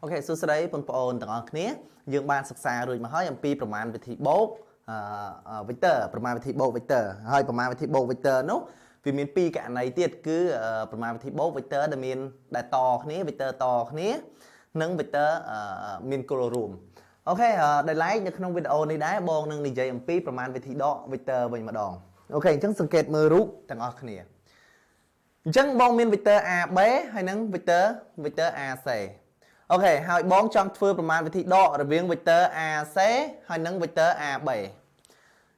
Ok, số đây bọn bọn tầng khné dương ban sắc xa rồi mà hỏi em piประมาณ วิธี bốc vector ประมาณ วิธี bốc vector ហើយ ประมาณ វិធី bốc vector នោះ vìមាន ពីរ ករណី ទៀត គឺ ប្រមាណ វិធី bốc vector ដែលមាន ដែល ត គ្នា vector ត គ្នា និង vector មាន គោលរួម អូខេ ដែល like នៅក្នុង វីដេអូ នេះ ដែរ បង នឹង និយាយ អំពី ប្រមាណ វិធី ដក vector វិញ ម្ដង អូខេ អញ្ចឹង សង្កេត មើល រូប ទាំងអស់គ្នា អញ្ចឹង បង មាន vector AB ហើយ នឹង vector AC អូខេ ហើយ បង ចង់ ធ្វើ ប្រមាណ វិធី ដក រវាង vector AC ហើយ នឹង vector AB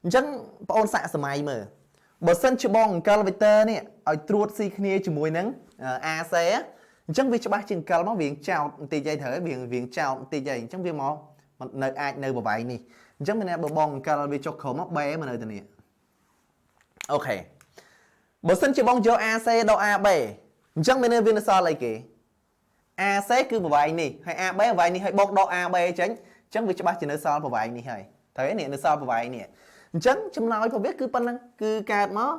អញ្ចឹង បងអូន សាក សម័យ មើល បើសិនជា បង អង្កល vector នេះ ឲ្យ ត្រួត ស៊ី គ្នា ជាមួយ នឹង AC អញ្ចឹង វា ច្បាស់ ជាង អង្កល មក វា ចោត បន្តិច ហើយ ត្រូវ វា ចោត បន្តិច ហើយ អញ្ចឹង វា មក នៅ អាច នៅ ប្រវែង នេះ អញ្ចឹង មាន បើ បង អង្កល វា ចុះ ក្រោម មក B មក នៅ ទៅ នេះ អូខេ បើសិនជា បង យក AC ដល់ AB អញ្ចឹង មាន វា នៅ សល់ អី គេ AC គឺ ប្រវែង នេះ ហើយ AB ប្រវែង នេះ ហើយ បង ដក AB ចេញ អញ្ចឹង វា ច្បាស់ ជា នៅ សល់ ប្រវែង នេះ ហើយ ត្រូវ ទេ នេះ នៅ សល់ ប្រវែង នេះ អញ្ចឹង ចម្លើយ របស់ វា គឺ ប៉ុណ្ណឹង គឺ កើត មក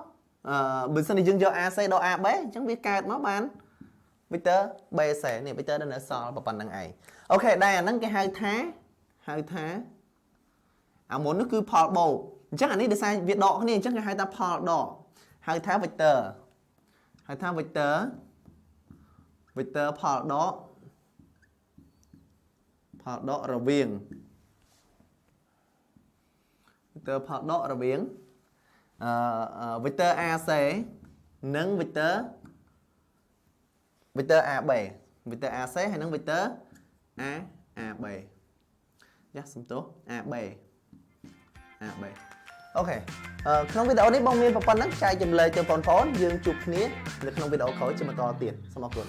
បើសិន ជា យើង យក AC ដល់ AB អញ្ចឹង វា កើត មក បាន vector BC នេះ vector ដែល នៅ សល់ ប៉ុណ្ណឹង ឯង អូខេ ដែរ អាហ្នឹង គេ ហៅ ថា អា មុន នោះ គឺ ផលបូក អញ្ចឹង អានេះ ដោយសារ វា ដក គ្នា អញ្ចឹង គេ ហៅ ថា ផលដក ហៅ ថា vector ហៅ ថា vector ផលដក រវាង vector ផលដក រវាង vector AC និង vector AB vector AC ហើយនិង vector AB យ៉ាសំទោស AB អូខេ ក្នុងវីដេអូនេះ បង មាន ប៉ុណ្ណឹង ចែក ចម្លើយ ទៅ បងប្អូន យើង ជួប គ្នា នៅ ក្នុង វីដេអូ ក្រោយ ជា បន្ត ទៀត សូមអរគុណ